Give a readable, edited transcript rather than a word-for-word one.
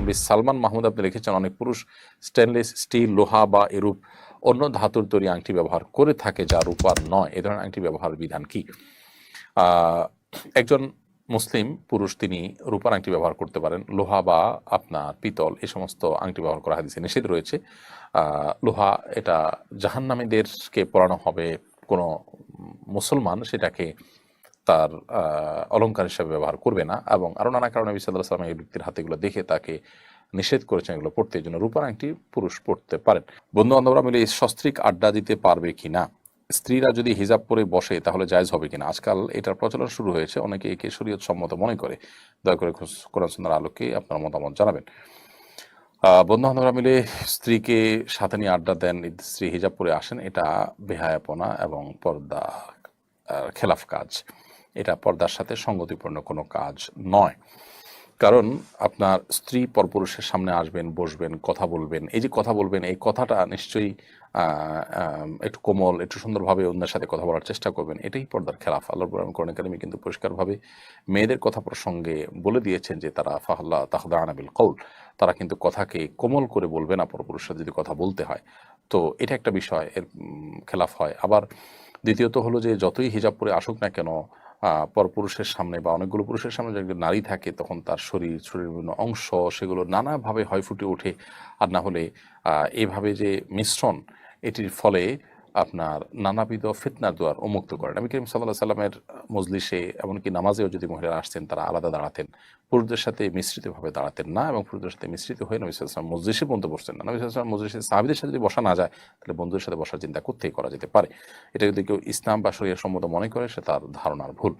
MD Salman Mahmud আপনি লিখেছেন, অনেক পুরুষ স্টেনলেস স্টিল, লোহা বা এরূপ অন্য ধাতুর তৈরি আংটি ব্যবহার করে থাকে যা রূপার নয়। এ ধরনের আংটি ব্যবহারের বিধান কি? একজন মুসলিম পুরুষ তিনি রূপার আংটি ব্যবহার করতে পারেন। লোহা বা আপনার পিতল এই সমস্ত আংটি ব্যবহার করা হাদিসে নিষেধ রয়েছে। লোহা এটা জাহান্নামীদেরকে পরানো হবে, কোনো মুসলমান সেটাকে তার অলঙ্কার হিসাবে ব্যবহার করবে না। এবং আরও নানা কারণে নবী সাল্লাল্লাহু আলাইহি ওয়াসাল্লাম এই ব্যক্তির হাতে এগুলো দেখে তাকে নিষেধ করেছেন এগুলো পড়তে। এই জন্য রূপার আংটি পুরুষ পড়তে পারেন। বন্ধু বান্ধবরা মিলে সস্ত্রীক আড্ডা দিতে পারবে কিনা, স্ত্রীরা যদি হিজাব পরে বসে তাহলে জায়েজ হবে কিনা? আজকাল এটার প্রচলন শুরু হয়েছে, অনেকে একে শরীয়ত সম্মত মনে করে। দয়া করে কোরআন সুন্নাহর আলোকে আপনার মতামত জানাবেন। বন্ধু বান্ধবরা মিলে স্ত্রীকে সাথে নিয়ে আড্ডা দেন, স্ত্রী হিজাব পরে আসেন, এটা বেহায়াপনা এবং পর্দা খেলাফ কাজ। এটা পর্দার সাথে সঙ্গতিপূর্ণ কোনো কাজ নয়। কারণ আপনার স্ত্রী পরপুরুষের সামনে আসবেন, বসবেন, কথা বলবেন। এই যে কথা বলবেন, এই কথাটা নিশ্চয়ই একটু কোমল, একটু সুন্দরভাবে অন্যের সাথে কথা বলার চেষ্টা করবেন। এটাই পর্দার খেলাফ। আল্লাহর কোরআন কারিমে কিন্তু পরিষ্কারভাবে মেয়েদের কথা প্রসঙ্গে বলে দিয়েছেন যে তারা ফাহল্লা তাখদা'না বিল কওল, তারা কিন্তু কথাকে কোমল করে বলবে না পরপুরুষের সাথে যদি কথা বলতে হয়। তো এটা একটা বিষয়, এর খেলাফ হয়। আবার দ্বিতীয়ত হলো যে যতই হিজাব পরে আসুক না কেন, পরপুরুষের সামনে বা অনেকগুলো পুরুষের সামনে যদি একজন নারী থাকে তখন তার শরীরের বিভিন্ন অংশ সেগুলো নানাভাবে হয় ফুটে ওঠে। আর না হলে এভাবে যে মিশ্রণ, এটির ফলে আপনার নানাবিধ ফিতনার দুয়ার উন্মুক্ত করেন। নবী করিম সাল্লাল্লাহু আলাইহি সাল্লামের মজলিসে এমনকি নামাজেও যদি মহিলারা আসতেন তারা আলাদা দাঁড়াতেন, পুরুষদের সাথে মিশ্রিতভাবে দাঁড়াতেন না, এবং পুরুষদের সাথে মিশ্রিত হয়ে নবী সাল্লাল্লাহু আলাইহি ওয়াসাল্লাম মজলিসে পর্যন্ত বসতেন না। নবী সাল্লাল্লাহু আলাইহি ওয়াসাল্লাম মজলিসে সাহাবীদের সাথে যদি বসা না যায় তাহলে বন্ধুদের সাথে বসার চিন্তা করতেই করা যেতে পারে। এটা যদি কেউ ইসলাম বা শরিয়া সম্মত মনে করে সে তার ধারণার ভুল।